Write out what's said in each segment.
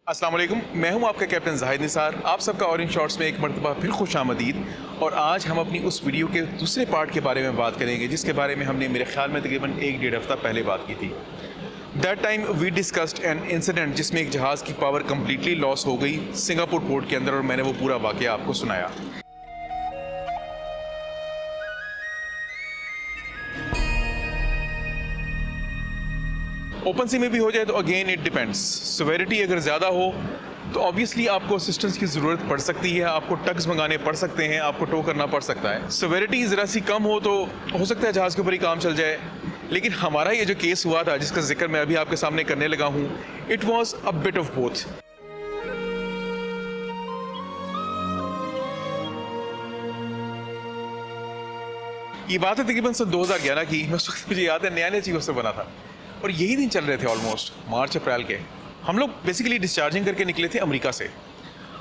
अस्सलाम वालेकुम, मैं हूं आपका कैप्टन जाहिद निसार। आप सबका ऑरेंज शॉर्ट्स में एक मरतबा फिर खुश आमदीद। और आज हम अपनी उस वीडियो के दूसरे पार्ट के बारे में बात करेंगे जिसके बारे में हमने मेरे ख्याल में तकरीबन एक डेढ़ हफ्ता पहले बात की थी। That time we discussed an incident जिसमें एक जहाज़ की पावर कम्प्लीटली लॉस हो गई सिंगापुर पोर्ट के अंदर, और मैंने वो पूरा वाक़या आपको सुनाया। ओपन सी में भी हो जाए तो अगेन इट डिपेंड्स। सिवियरिटी अगर ज़्यादा हो तो ऑब्वियसली आपको असिस्टेंस की ज़रूरत पड़ सकती है, आपको टग्स मंगाने पड़ सकते हैं, आपको टो करना पड़ सकता है। सिवियरिटी ज़रा सी कम हो तो हो सकता है जहाज़ के ऊपर ही काम चल जाए। लेकिन हमारा ये जो केस हुआ था जिसका जिक्र मैं अभी आपके सामने करने लगा हूँ, it was a bit of both. ये बात है तकरीबन सन 2011 की। मैं उस वक्त मुझे याद है नया नया चीज़ों से बना था और यही दिन चल रहे थे ऑलमोस्ट मार्च अप्रैल के। हम लोग बेसिकली डिस्चार्जिंग करके निकले थे अमेरिका से।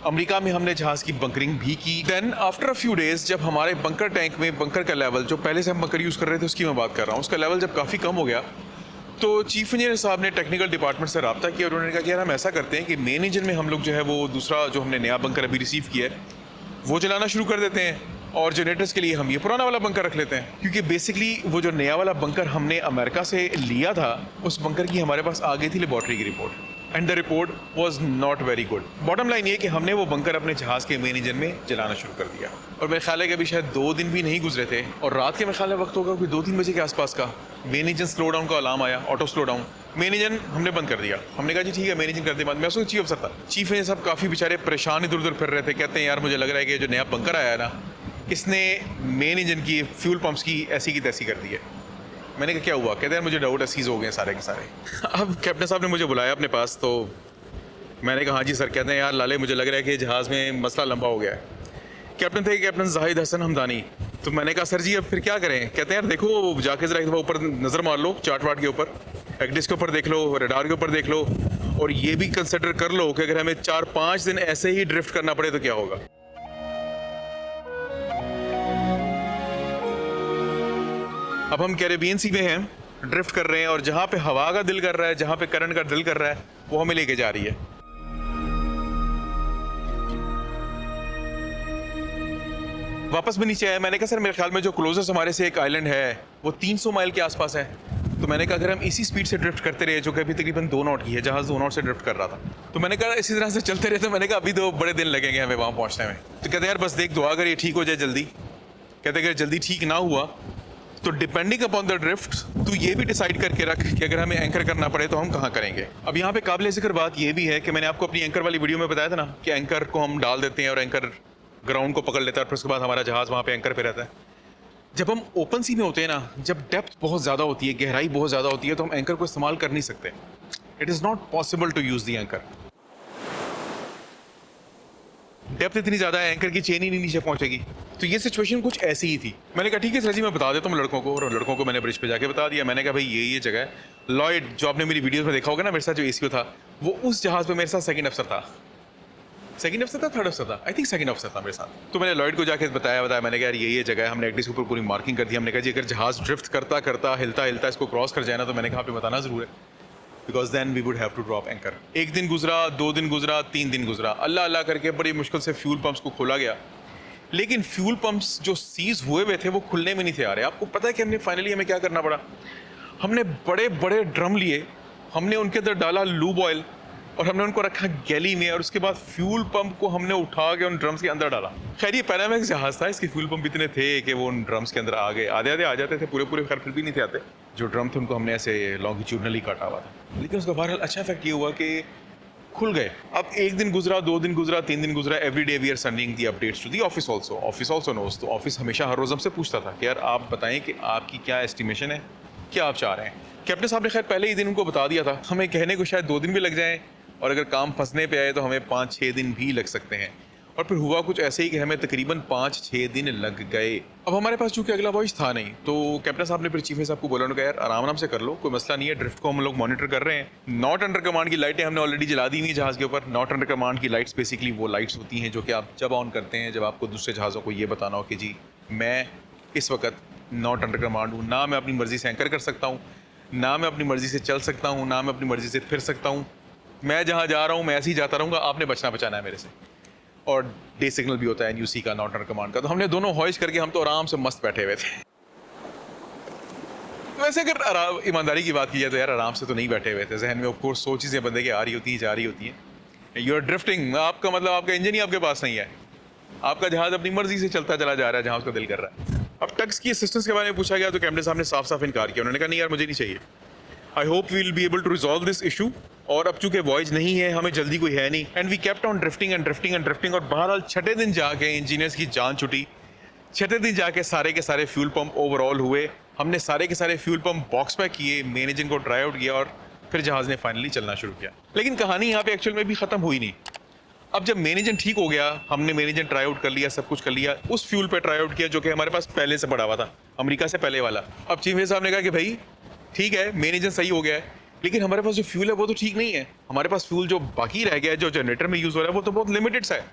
अमेरिका में हमने जहाज़ की बंकरिंग भी की। Then after a few days जब हमारे बंकर टैंक में बंकर का लेवल, जो पहले से हम बंकर यूज़ कर रहे थे उसकी मैं बात कर रहा हूँ, उसका लेवल जब काफ़ी कम हो गया तो चीफ इंजीनियर साहब ने टेक्निकल डिपार्टमेंट से रब्ता किया और उन्होंने कहा कि यार हम ऐसा करते हैं कि मेन इंजन में हम लोग जो है वो दूसरा जो हमने नया बंकर अभी रिसीव किया है वो चलाना शुरू कर देते हैं, और जनरेटर्स के लिए हम ये पुराना वाला बंकर रख लेते हैं। क्योंकि बेसिकली वो जो नया वाला बंकर हमने अमेरिका से लिया था उस बंकर की हमारे पास आ गई थी लेबॉर्ट्री की report, and the report was not very good. Bottom line ये कि हमने वो बंकर अपने जहाज़ के मेन इंजन में जलाना शुरू कर दिया, और मेरे ख्याल है कि अभी शायद 2 दिन भी नहीं गुजरे थे और रात के मेरे ख्याल में वक्त होगा कोई 2-3 बजे के आसपास का मेन इंजन स्लो डाउन का अलार्म आया, auto slow down. Main engine हमने बंद कर दिया। हमने कहा जी ठीक है मेन इंजन कर दे बंद। मैं उसको चीफ अफसर था, चीफ इंजन साहब काफ़ी बेचारे परेशान इधर उधर फिर रहे थे। कहते हैं यार मुझे लग रहा है कि जो नया बंकर आया है ना इसने मेन इंजन की फ्यूल पंप्स की ऐसी की तैसी कर दी है। मैंने कहा क्या हुआ? कहते हैं मुझे डाउट है सीज हो गए सारे के सारे। अब कैप्टन साहब ने मुझे बुलाया अपने पास, तो मैंने कहा हाँ जी सर। कहते हैं यार लाले मुझे लग रहा है कि जहाज़ में मसला लंबा हो गया है। कैप्टन थे कैप्टन जाहिद हसन हमदानी। तो मैंने कहा सर जी अब फिर क्या करें? कहते हैं यार देखो जाके ज़रा एक दफ़ा ऊपर नज़र मार लो, चार्ट वार्ट के ऊपर, एक्डिस के ऊपर देख लो, रडार के ऊपर देख लो, और ये भी कंसिडर कर लो कि अगर हमें 4-5 दिन ऐसे ही ड्रिफ्ट करना पड़े तो क्या होगा। अब हम कैरेबियन सी में हैं, ड्रिफ्ट कर रहे हैं, और जहाँ पे हवा का दिल कर रहा है, जहाँ पे करंट का दिल कर रहा है वो हमें लेके जा रही है। वापस भी नीचे आया। मैंने कहा सर मेरे ख्याल में जो क्लोजेस्ट हमारे से एक आइलैंड है वो 300 माइल के आसपास है। तो मैंने कहा अगर हम इसी स्पीड से ड्रिफ्ट करते रहे, जो कि अभी तकरीबन 2 नॉट की है, जहाज़ 2 नॉट से ड्रिफ्ट कर रहा था, तो मैंने कहा इसी तरह से चलते रहे तो मैंने कहा अभी तो बड़े दिन लगेंगे हमें वहाँ पहुँचने में। तो कहते यार बस देख दुआ कर ये ठीक हो जाए जल्दी। कहते अगर जल्दी ठीक ना हुआ तो डिपेंडिंग अपॉन द ड्रिफ्ट तू ये भी डिसाइड करके रख कि अगर हमें एंकर करना पड़े तो हम कहाँ करेंगे। अब यहाँ पे काबिल ज़िक्र बात ये भी है कि मैंने आपको अपनी एंकर वाली वीडियो में बताया था ना कि एंकर को हम डाल देते हैं और एंकर ग्राउंड को पकड़ लेता है, और फिर उसके बाद हमारा जहाज़ वहाँ पे एंकर पे रहता है। जब हम ओपन सी में होते हैं ना, जब डेप्थ बहुत ज़्यादा होती है, गहराई बहुत ज़्यादा होती है, तो हम एंकर को इस्तेमाल कर नहीं सकते। It is not possible to use the anchor. Depth इतनी ज़्यादा है एंकर की चेन ही नहीं नीचे पहुंचेगी। तो ये सिचुएशन कुछ ऐसी ही थी। मैंने कहा ठीक है सर जी मैं बता देता हूँ लड़कों को, और लड़कों को मैंने ब्रिज पे जाके बता दिया। मैंने कहा भाई ये जगह है लॉयड, जो आपने मेरी वीडियोस में देखा होगा ना, मेरे साथ जो एसीओ था वो उस जहाज़ पे मेरे साथ सेकंड अफसर था, थर्ड अफसर था, आई थिंक सेकंड अफसर था मेरे साथ। तो मैंने लॉयड को जाके बताया। मैंने कहा यार ये जगह है। हमने एक्डिस के ऊपर पूरी मार्किंग कर दी। हमने कहा जी अगर जहाज़ ड्रिफ्ट करता करता हिलता इसको क्रॉस कर जाए ना, तो मैंने कहा आपने बताना ज़रूर है, because then we would have to drop anchor. 1 दिन गुजरा, 2 दिन गुजरा, 3 दिन गुजरा, अल्लाह अल्लाह करके बड़ी मुश्किल से फ्यूल पंप्स को खोला गया। लेकिन फ्यूल पंप्स जो सीज हुए थे वो खुलने में नहीं थे आ रहे। आपको पता है कि हमें क्या करना पड़ा? हमने बड़े बड़े ड्रम लिए, हमने उनके अंदर डाला लूब ऑयल, और हमने उनको रखा गैली में, और उसके बाद फ्यूल पंप को हमने उठा के उन ड्रम्स के अंदर डाला। खैर ये पैनामैक्स जहाज़ था, इसके फ्यूल पंप इतने थे कि वो उन ड्रम्स के अंदर आ गए। आधे आ जाते थे, पूरे खैर फिर भी नहीं थे आते। जो ड्रम थे उनको हमने ऐसे लॉन्गिट्यूडनली काटा हुआ था, लेकिन उसका बहरहाल अच्छा इफेक्ट ये हुआ कि खुल गए। अब 1 दिन गुजरा, 2 दिन गुजरा, 3 दिन गुजरा, every day we are sending the updates to the office also. Office also knows. तो ऑफिस हमेशा हर रोज़ हमसे पूछता था कि यार आप बताएं कि आपकी क्या एस्टिमेशन है, क्या आप चाह रहे हैं। कैप्टन साहब ने खैर पहले ही दिन उनको बता दिया था। हमें कहने को शायद 2 दिन भी लग जाएँ, और अगर काम फंसने पे आए तो हमें 5-6 दिन भी लग सकते हैं। और फिर हुआ कुछ ऐसे ही कि हमें तकरीबन 5-6 दिन लग गए। अब हमारे पास चूंकि अगला वॉइस था नहीं, तो कैप्टन साहब ने फिर चीफ साहब को बोला, उन्होंने कहा यार आराम से कर लो, कोई मसला नहीं है, ड्रिफ्ट को हम लोग मॉनिटर कर रहे हैं। नॉट अंडर कमांड की लाइटें हमने ऑलरेडी जला दी हुई जहाज़ के ऊपर। नॉट अंडर कमांड की लाइट्स बेसिकली वो लाइट्स होती हैं जो कि आप जब ऑन करते हैं जब आपको दूसरे जहाज़ों को ये बताना हो कि जी मैं इस वक्त नॉट अंडर कमांड हूँ, ना मैं अपनी मर्ज़ी से एंकर कर सकता हूँ, ना मैं अपनी मर्ज़ी से चल सकता हूँ, ना मैं अपनी मर्ज़ी से फिर सकता हूँ। मैं जहाँ जा रहा हूँ मैं ऐसे ही जाता रहूँगा, आपने बचना बचाना है मेरे से। और डे सिग्नल भी होता है NUC का, नॉट कमांड का, तो हमने दोनों हॉइस्ट करके हम तो आराम से मस्त बैठे हुए थे। वैसे अगर ईमानदारी की बात की जाए तो यार आराम से तो नहीं बैठे हुए थे, जहन में ऑफ कोर्स 100 चीज़ें बंदे की आ रही होती हैं, जा रही होती हैं। यू आर ड्रिफ्टिंग, आपका मतलब आपका इंजन ही आपके पास नहीं है, आपका जहाज अपनी मर्जी से चलता चला जा रहा है जहाँ उसका दिल कर रहा है। अब टक्स की असिस्टेंस के बारे में पूछा गया तो कैमरे साहब ने साफ साफ इनकार किया, उन्होंने कहा नहीं यार मुझे नहीं चाहिए। I hope we will be able to resolve this issue, और अब चूंकि वॉइस नहीं है, हमें जल्दी कोई है नहीं, and we kept on drifting and drifting and drifting. और बहरहाल छठे दिन जाके इंजीनियर्स की जान छुटी, छठे दिन जाके सारे के सारे फ्यूल पंप ओवरऑल हुए, हमने सारे के सारे फ्यूल पंप बॉक्स पैक किए, मेन इंजन को ट्राई आउट किया और फिर जहाज ने फाइनली चलना शुरू किया। लेकिन कहानी यहाँ पे एक्चुअल में भी खत्म हुई नहीं। अब जब मेन इंजन ठीक हो गया, हमने मेन इंजन ट्राई आउट कर लिया, सब कुछ कर लिया, उस फ्यूल पे ट्राई आउट किया जो कि हमारे पास पहले से पड़ा हुआ था, अमेरिका से पहले वाला। अब चीफ साहब ने कहा कि भाई ठीक है मेन इंजन सही हो गया है, लेकिन हमारे पास जो फ्यूल है वो तो ठीक नहीं है, हमारे पास फ्यूल जो बाकी रह गया है, जो जनरेटर में यूज़ हो रहा है वो तो बहुत लिमिटेड सा है।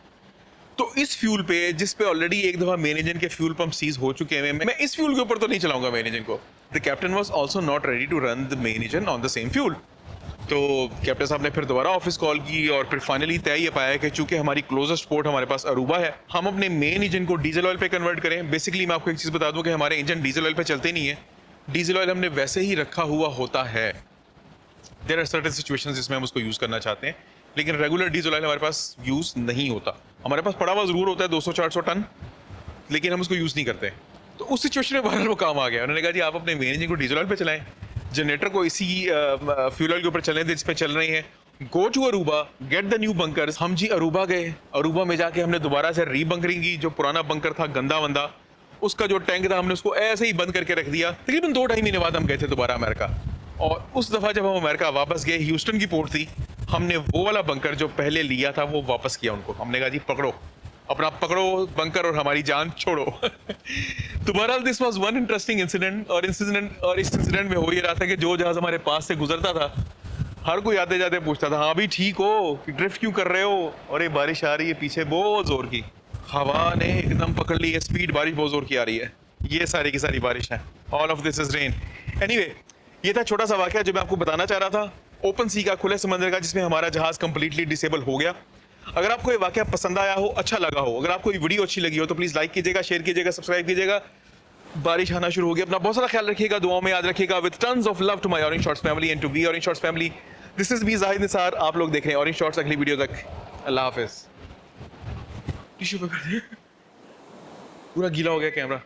तो इस फ्यूल पे, जिस पे ऑलरेडी एक दफ़ा मेन इंजन के फ्यूल पंप सीज हो चुके हैं, मैं इस फ्यूल के ऊपर तो नहीं चलाऊंगा मेन इंजन को। The captain was also not ready to run the main engine on the same fuel. तो कैप्टन साहब ने फिर दोबारा ऑफिस कॉल की और फिर फाइनली तय ये पाया कि चूंकि हमारी क्लोजेस्ट पोर्ट हमारे पास अरूबा है, हम अपने मेन इंजन को डीजल ऑयल पे कन्वर्ट करें। बेसिकली मैं आपको एक चीज़ बता दूं कि हमारे इंजन डीजल ऑयल पे चलते नहीं है, डीजल ऑयल हमने वैसे ही रखा हुआ होता है। देयर आर सर्टेन सिचुएशंस जिसमें हम उसको यूज़ करना चाहते हैं, लेकिन रेगुलर डीजल ऑयल हमारे पास यूज़ नहीं होता। हमारे पास पड़ा हुआ ज़रूर होता है 200-400 टन, लेकिन हम उसको यूज़ नहीं करते। तो उस सिचुएशन में बहरहाल वो काम आ गया। उन्होंने कहा जी आप अपने मेन इंजन को डीजल ऑयल पे चलाएं, जनरेटर को इसी फ्यूल ऑयल के ऊपर चलने दें जिस पे चल रहे हैं। Go to Aruba, get the new bunkers. हम जी अरूबा गए, अरूबा में जाके हमने दोबारा से रीबंकरिंग की। जो पुराना बंकर था गंदा वंदा, उसका जो टैंक था हमने उसको ऐसे ही बंद करके रख दिया। तकरीबन 2-2.5 महीने बाद हम गए थे दोबारा अमेरिका, और उस दफ़ा जब हम अमेरिका वापस गए, ह्यूस्टन की पोर्ट थी, हमने वो वाला बंकर जो पहले लिया था वो वापस किया उनको। हमने कहा जी पकड़ो, अपना पकड़ो बंकर और हमारी जान छोड़ो। तो बहरहाल this was one interesting incident. और इस इंसिडेंट में हो ये रहा था कि जो जहाज हमारे पास से गुजरता था, हर कोई आते जाते पूछता था हाँ भी ठीक हो, ड्रिफ्ट क्यों कर रहे हो? और ये बारिश आ रही है पीछे बहुत जोर की, हवा ने एकदम पकड़ ली है, स्पीड बारिश बहुत जोर की आ रही है। ये सारी की सारी बारिश है, all of this is rain. Anyway, ये था छोटा सा वाकया जो मैं आपको बताना चाह रहा था, ओपन सी का, खुले समंदर का, जिसमें हमारा जहाज कंप्लीटली डिसेबल हो गया। अगर आपको ये वाकया पसंद आया हो, अच्छा लगा हो, अगर आपको ये वीडियो अच्छी लगी हो तो प्लीज़ लाइक कीजिएगा, शेयर कीजिएगा, सब्सक्राइब कीजिएगा। बारिश आना शुरू हो गई, अपना बहुत सारा ख्याल रखिएगा, दुआओं में याद रखिएगा। With tons of love to my orange shorts family and to be orange shorts family, this is me Zahid Nisar. आप लोग देख रहे हैं ऑरेंज शॉर्ट्स। अगली वीडियो तक अल्लाह हाफिज़। टिश्यू पेपर पूरा गीला हो गया कैमरा।